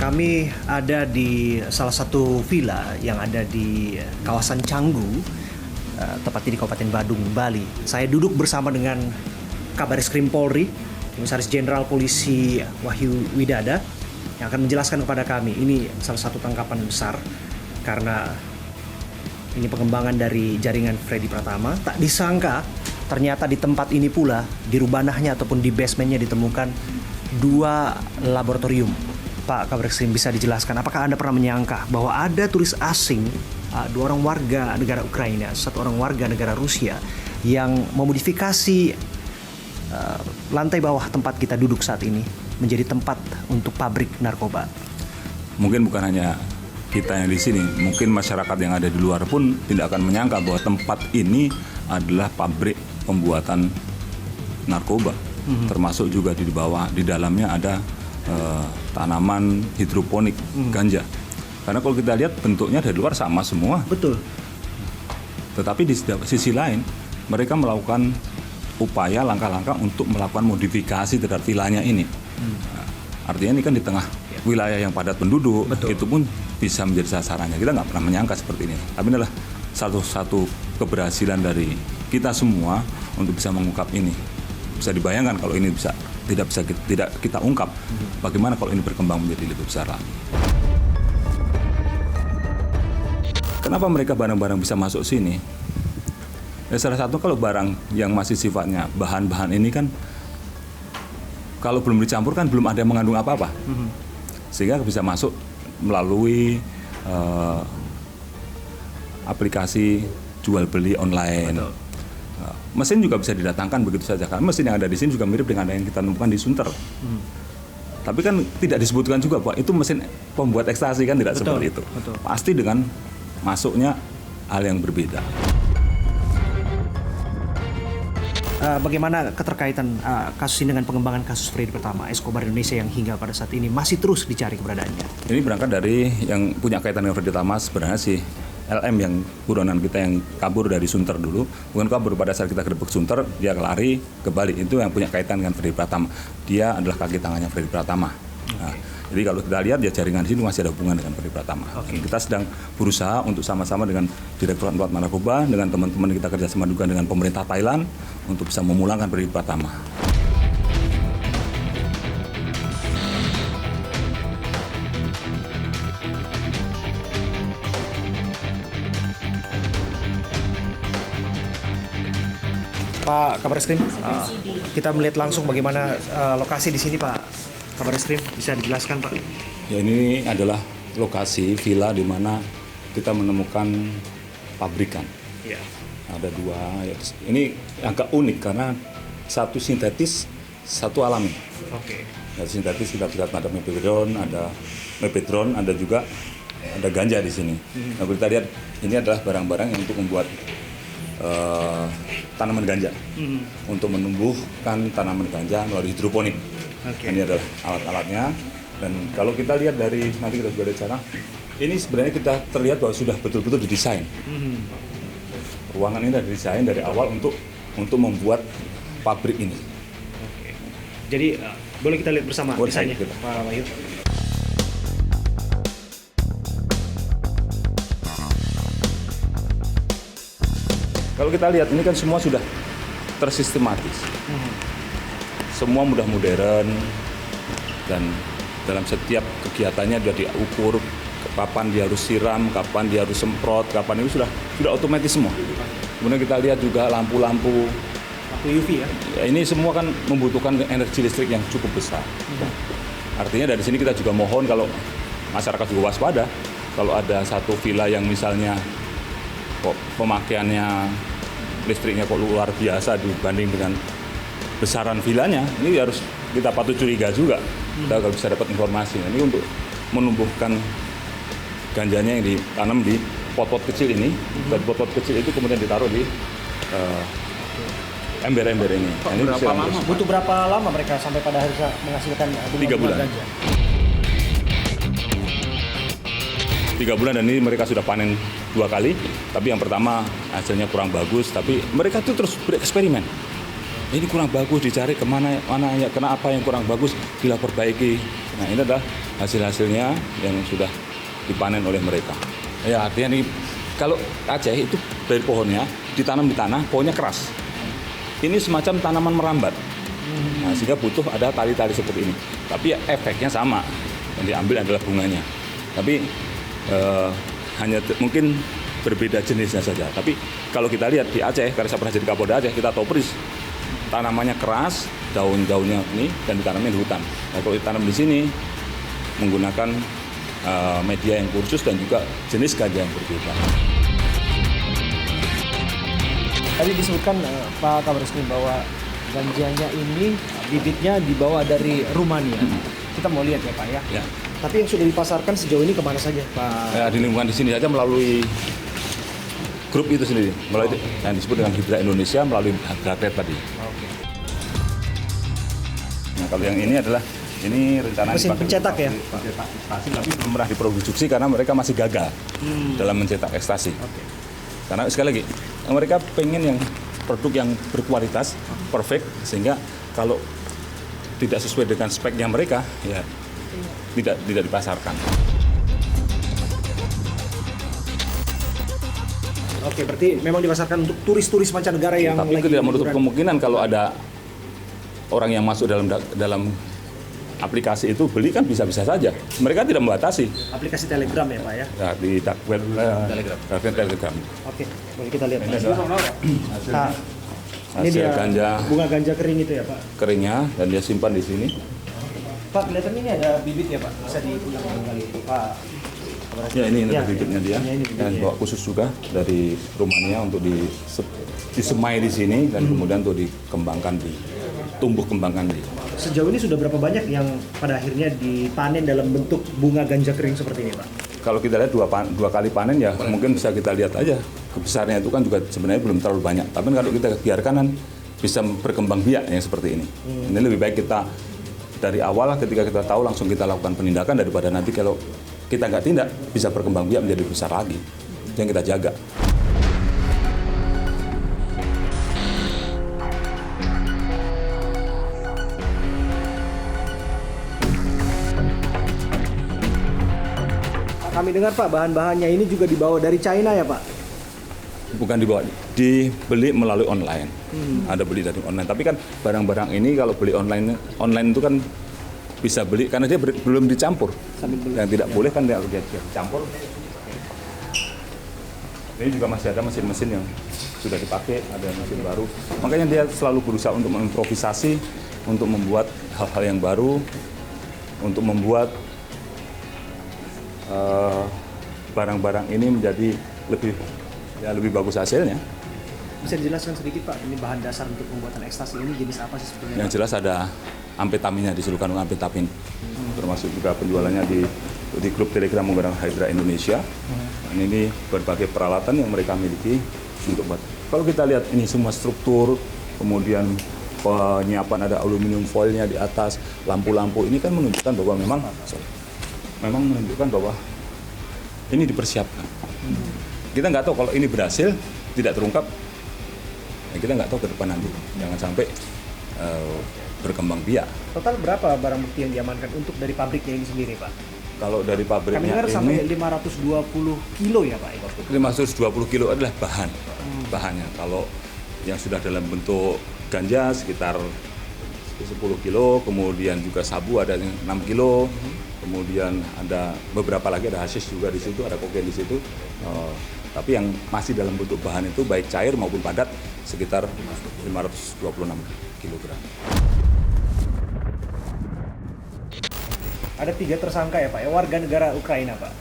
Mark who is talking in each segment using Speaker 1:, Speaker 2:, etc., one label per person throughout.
Speaker 1: Kami ada di salah satu villa yang ada di kawasan Canggu, tepatnya di Kabupaten Badung, Bali. Saya duduk bersama dengan Kabaris-Krim Polri, Komisaris Jenderal Polisi Wahyu Widada, yang akan menjelaskan kepada kami. Ini salah satu tangkapan besar karena ini pengembangan dari jaringan Freddy Pratama. Tak disangka ternyata di tempat ini pula, di rubanahnya ataupun di basementnya ditemukan 2 laboratorium. Pak Kabaris-Krim, bisa dijelaskan apakah Anda pernah menyangka bahwa ada turis asing, 2 orang warga negara Ukraina, 1 orang warga negara Rusia yang memodifikasi lantai bawah tempat kita duduk saat ini menjadi tempat untuk pabrik narkoba?
Speaker 2: Mungkin bukan hanya kita yang di sini, mungkin masyarakat yang ada di luar pun tidak akan menyangka bahwa tempat ini adalah pabrik pembuatan narkoba. Termasuk juga di bawah, di dalamnya ada tanaman hidroponik ganja. Karena kalau kita lihat bentuknya dari luar sama semua.
Speaker 1: Betul.
Speaker 2: Tetapi di sisi lain mereka melakukan upaya langkah-langkah untuk melakukan modifikasi terhadap vilanya ini. Nah, artinya ini kan di tengah wilayah yang padat penduduk. Betul. Itu pun bisa menjadi sasarannya. Kita nggak pernah menyangka seperti ini. Tapi inilah satu keberhasilan dari kita semua untuk bisa mengungkap ini. Bisa dibayangkan kalau ini tidak kita ungkap, bagaimana kalau ini berkembang menjadi lebih besar lagi. Kenapa mereka barang-barang bisa masuk sini? Salah satu, kalau barang yang masih sifatnya bahan-bahan ini kan kalau belum dicampur kan belum ada yang mengandung apa-apa, sehingga bisa masuk melalui aplikasi jual beli online.
Speaker 1: Betul.
Speaker 2: Mesin juga bisa didatangkan begitu saja, karena mesin yang ada di sini juga mirip dengan yang kita temukan di Sunter. Tapi kan tidak disebutkan juga bahwa itu mesin pembuat ekstasi, kan tidak seperti itu.
Speaker 1: Betul.
Speaker 2: Pasti dengan masuknya hal yang berbeda.
Speaker 1: Bagaimana keterkaitan kasus ini dengan pengembangan kasus Freddy Pratama, Escobar Indonesia, yang hingga pada saat ini masih terus dicari keberadaannya? Ini
Speaker 2: berangkat dari yang punya kaitan dengan Freddy Pratama sebenarnya sih LM, yang buronan kita yang kabur dari Sunter dulu. Bukan kabur, pada saat kita gerbek Sunter, dia lari ke Bali. Itu yang punya kaitan dengan Freddy Pratama. Dia adalah kaki tangannya Freddy Pratama. Nah, jadi kalau kita lihat, ya jaringan di sini masih ada hubungan dengan Freddy Pratama. Kita sedang berusaha untuk sama-sama dengan Direktorat Narkoba, dengan teman-teman kita kerjasama juga dengan pemerintah Thailand untuk bisa memulangkan Freddy Pratama.
Speaker 1: Pak Kabaris-Krim, kita melihat langsung bagaimana lokasi di sini, Pak Kabaris-Krim, bisa dijelaskan, Pak?
Speaker 2: Ya, ini adalah lokasi villa di mana kita menemukan pabrikan.
Speaker 1: Ya.
Speaker 2: Ada 2. Ya. Ini agak unik karena satu sintetis, satu alami.
Speaker 1: Oke.
Speaker 2: Ya, sintetis kita lihat ada mepedron, ada juga ada ganja di sini. Nah, kita lihat ini adalah barang-barang yang untuk membuat tanaman ganja, untuk menumbuhkan tanaman ganja melalui hidroponik. Ini adalah alat-alatnya, dan kalau kita lihat dari nanti kita juga ada cara, ini sebenarnya kita terlihat bahwa sudah betul-betul didesain. Ruangan ini sudah didesain dari awal untuk membuat pabrik ini.
Speaker 1: Jadi boleh kita lihat bersama desainnya, Pak Wahyu?
Speaker 2: Kalau kita lihat ini kan semua sudah tersistematis. Semua mudah modern, dan dalam setiap kegiatannya sudah diukur kapan dia harus siram, kapan dia harus semprot, kapan itu sudah otomatis semua. Kemudian kita lihat juga lampu
Speaker 1: UV ya.
Speaker 2: Ini semua kan membutuhkan energi listrik yang cukup besar. Artinya dari sini kita juga mohon kalau masyarakat juga waspada, kalau ada satu villa yang misalnya kok pemakaiannya listriknya kok luar biasa dibanding dengan besaran villanya, ini harus kita patut curiga juga. Kita bisa dapat informasi. Ini untuk menumbuhkan ganjanya yang ditanam di pot-pot kecil ini, dan pot-pot kecil itu kemudian ditaruh di ember-ember ini.
Speaker 1: Butuh berapa lama mereka sampai pada hari menghasilkan
Speaker 2: 3 bulan. Ganja? 3 bulan, dan ini mereka sudah panen 2 kali, tapi yang pertama hasilnya kurang bagus, tapi mereka tuh terus bereksperimen. Ini kurang bagus, dicari kemana ya, kenapa yang kurang bagus, diperbaiki. Nah, ini adalah hasil-hasilnya yang sudah dipanen oleh mereka. Ya, artinya nih, kalau Aceh itu dari pohonnya ditanam di tanah, pohonnya keras. Ini semacam tanaman merambat. Nah, sehingga butuh ada tali-tali seperti ini. Tapi ya, efeknya sama. Yang diambil adalah bunganya. Tapi hanya mungkin berbeda jenisnya saja. Tapi kalau kita lihat di Aceh, karena saya pernah jadi Kapolda Aceh, kita tahu persis tanamannya keras, daun-daunnya ini, dan ditanamnya di hutan. Nah, kalau ditanam di sini menggunakan media yang kursus dan juga jenis ganja yang berbeda.
Speaker 1: Tadi disebutkan Pak Kabar Eskrim bahwa ganjanya ini bibitnya dibawa dari Rumania. Kita mau lihat ya Pak ya.
Speaker 2: Ya.
Speaker 1: Tapi yang sudah dipasarkan sejauh ini kemana saja Pak?
Speaker 2: Ya, di lingkungan di sini saja melalui grup itu sendiri, melalui yang disebut dengan Hydra Indonesia melalui Gratet tadi.
Speaker 1: Oke.
Speaker 2: Nah, kalau yang ini adalah rencana
Speaker 1: Mesin pencetak ya?
Speaker 2: Pencetak ekstasi, tapi belum pernah diproduksi karena mereka masih gagal dalam mencetak ekstasi.
Speaker 1: Oke.
Speaker 2: Karena sekali lagi mereka pengen yang produk yang berkualitas, perfect, sehingga kalau tidak sesuai dengan speknya mereka, ya tidak dipasarkan.
Speaker 1: Oke, berarti memang dipasarkan untuk turis-turis mancanegara yang
Speaker 2: Tapi
Speaker 1: lagi
Speaker 2: tidak menutup
Speaker 1: liburan.
Speaker 2: kemungkinan kalau ada orang yang masuk dalam aplikasi itu beli kan bisa-bisa saja. Mereka tidak membatasi.
Speaker 1: Aplikasi Telegram ya Pak ya?
Speaker 2: Ya, di dark web, Telegram.
Speaker 1: Oke, boleh kita lihat.
Speaker 2: Ini
Speaker 1: Pak.
Speaker 2: adalah
Speaker 1: Nah, ini
Speaker 2: hasil
Speaker 1: dia
Speaker 2: ganja
Speaker 1: bunga ganja kering itu ya Pak?
Speaker 2: keringnya dan dia simpan di sini.
Speaker 1: Pak, kelihatan ini ada bibit ya Pak? Bisa dipulang kali Pak.
Speaker 2: Ya, ini
Speaker 1: Ya,
Speaker 2: bibitnya dia.
Speaker 1: ini bibitnya.
Speaker 2: Dan bawa khusus juga dari Rumania untuk disemai di sini dan kemudian untuk dikembangkan tumbuh kembangkan di.
Speaker 1: Sejauh ini sudah berapa banyak yang pada akhirnya dipanen dalam bentuk bunga ganja kering seperti ini Pak?
Speaker 2: Kalau kita lihat dua kali panen ya mungkin bisa kita lihat aja kebesarnya itu kan juga sebenarnya belum terlalu banyak. Tapi kalau kita biarkan kan bisa berkembang biak yang seperti ini. Ini lebih baik kita dari awal ketika kita tahu langsung kita lakukan penindakan daripada nanti kalau kita nggak tindak bisa berkembang biak menjadi besar lagi. Itu yang kita jaga.
Speaker 1: Kami dengar Pak, bahan-bahannya ini juga dibawa dari China ya Pak?
Speaker 2: Bukan dibawa, dibeli melalui online. Ada beli dari online. Tapi kan barang-barang ini kalau beli online itu kan bisa beli karena dia belum dicampur. Yang tidak boleh kan dia dicampur. Ini juga masih ada mesin-mesin yang sudah dipakai, ada mesin baru. Makanya dia selalu berusaha untuk mengimprovisasi, untuk membuat hal-hal yang baru, untuk membuat barang-barang ini menjadi lebih bagus hasilnya.
Speaker 1: Bisa dijelaskan sedikit Pak, ini bahan dasar untuk pembuatan ekstasi ini jenis apa sih sebenarnya?
Speaker 2: Yang jelas ada amfetaminnya, disuruh kandung amfetamin. Termasuk juga penjualannya di grup Telegram menggunakan Hydra Indonesia. Ini berbagai peralatan yang mereka miliki untuk buat. Kalau kita lihat ini semua struktur, kemudian penyiapan ada aluminium foilnya di atas, lampu-lampu ini kan menunjukkan bahwa memang menunjukkan bahwa ini dipersiapkan. Kita nggak tahu kalau ini berhasil, tidak terungkap, ya kita nggak tahu ke depan nanti. Jangan sampai berkembang biak.
Speaker 1: Total berapa barang bukti yang diamankan untuk dari pabriknya ini sendiri Pak?
Speaker 2: Kalau dari
Speaker 1: Kami
Speaker 2: pabriknya
Speaker 1: dengar sampai
Speaker 2: ini
Speaker 1: 520 kilo ya Pak?
Speaker 2: 520 kilo adalah bahannya. Kalau yang sudah dalam bentuk ganja sekitar 10 kilo, kemudian juga sabu ada 6 kilo, kemudian ada beberapa lagi, ada hasis juga di situ, ada kokain di situ. Tapi yang masih dalam bentuk bahan itu baik cair maupun padat sekitar 526 kilogram.
Speaker 1: Ada 3 tersangka ya Pak, ya warga negara Ukraina Pak?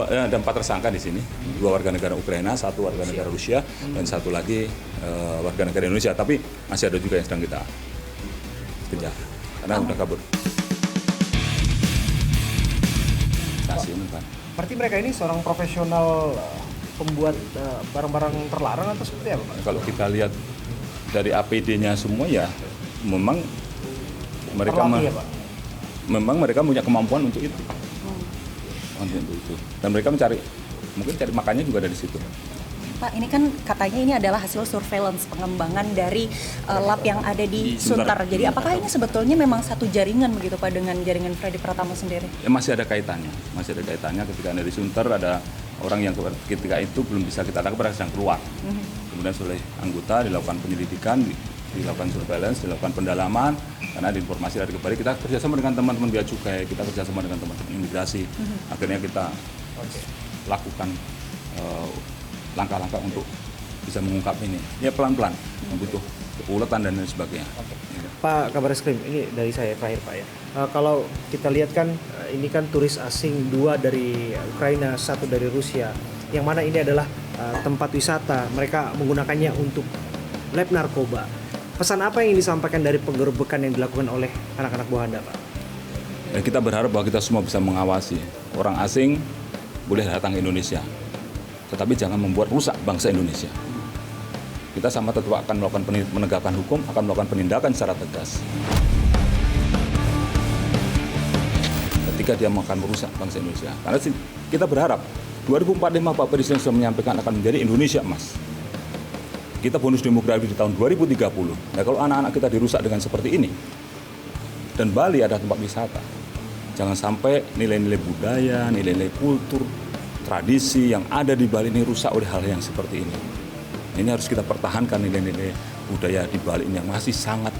Speaker 2: Ada 4 tersangka di sini, 2 warga negara Ukraina, 1 warga negara Rusia, dan 1 lagi warga negara Indonesia. Tapi masih ada juga yang sedang kita kejar karena udah kabur.
Speaker 1: Berarti mereka ini seorang profesional pembuat barang-barang terlarang atau seperti apa Pak?
Speaker 2: Kalau kita lihat dari APD-nya semua ya memang mereka
Speaker 1: Terlatih ya, Pak?
Speaker 2: memang mereka punya kemampuan untuk itu. Untuk itu. Dan mereka mungkin cari makannya juga dari situ.
Speaker 3: Pak, ini kan katanya ini adalah hasil surveillance pengembangan dari lab yang ada di Sunter. Jadi apakah ini sebetulnya memang satu jaringan begitu Pak dengan jaringan Freddy Pratama sendiri?
Speaker 2: Ya, masih ada kaitannya ketika dari Sunter ada orang yang ketika itu belum bisa kita tangkap sedang keluar. Kemudian oleh anggota dilakukan penyelidikan, dilakukan surveillance, dilakukan pendalaman karena ada informasi dari kembali kita kerjasama dengan teman-teman bea cukai, kita kerjasama dengan teman-teman imigrasi. Akhirnya kita lakukan langkah-langkah untuk bisa mengungkap ini. Ya pelan-pelan, butuh keuletan dan lain sebagainya.
Speaker 1: Pak Kabar Eskrim, ini dari saya terakhir Pak ya. Kalau kita lihat kan ini kan turis asing 2 dari Ukraina, 1 dari Rusia. Yang mana ini adalah tempat wisata, mereka menggunakannya untuk lab narkoba. Pesan apa yang disampaikan dari penggerbekan yang dilakukan oleh anak-anak buah Anda, Pak?
Speaker 2: Ya, kita berharap bahwa kita semua bisa mengawasi orang asing boleh datang ke Indonesia, tetapi jangan membuat rusak bangsa Indonesia. Kita sama tetap akan melakukan penegakan hukum, akan melakukan penindakan secara tegas. Ketika dia akan merusak bangsa Indonesia, karena kita berharap 2045 Pak Presiden sudah menyampaikan akan menjadi Indonesia emas. Kita bonus demografi di tahun 2030. Nah, kalau anak-anak kita dirusak dengan seperti ini, dan Bali ada tempat wisata, jangan sampai nilai-nilai budaya, nilai-nilai kultur, tradisi yang ada di Bali ini rusak oleh hal yang seperti ini. Ini harus kita pertahankan nilai-nilai budaya di Bali ini yang masih sangat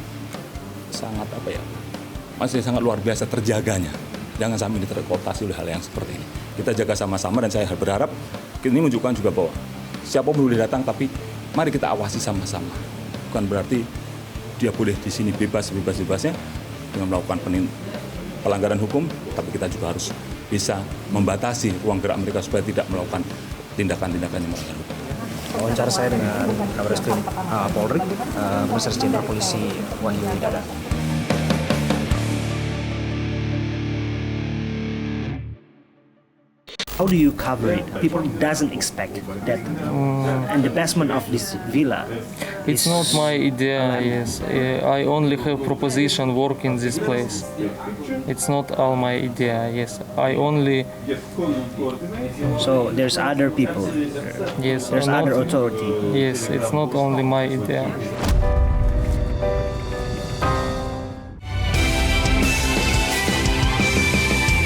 Speaker 2: masih sangat luar biasa terjaganya. Jangan sampai ini terkooptasi oleh hal yang seperti ini. Kita jaga sama-sama dan saya berharap ini menunjukkan juga bahwa siapapun boleh datang, tapi mari kita awasi sama-sama. Bukan berarti dia boleh di sini bebas-bebasnya dengan melakukan pelanggaran hukum, tapi kita juga harus bisa membatasi ruang gerak mereka supaya tidak melakukan tindakan-tindakan yang melanggar hukum.
Speaker 1: Wawancara saya dengan Kabar Eskrim Polri, Komisaris Jenderal Polisi Wahyu Widara. How do you cover it? People doesn't expect that, and the basement of this villa.
Speaker 4: It's not my idea. Yes, I only have proposition work in this place. It's not all my idea. Yes, I only.
Speaker 1: So there's other people.
Speaker 4: Yes,
Speaker 1: There's
Speaker 4: not,
Speaker 1: other authority.
Speaker 4: Yes, it's not only my idea.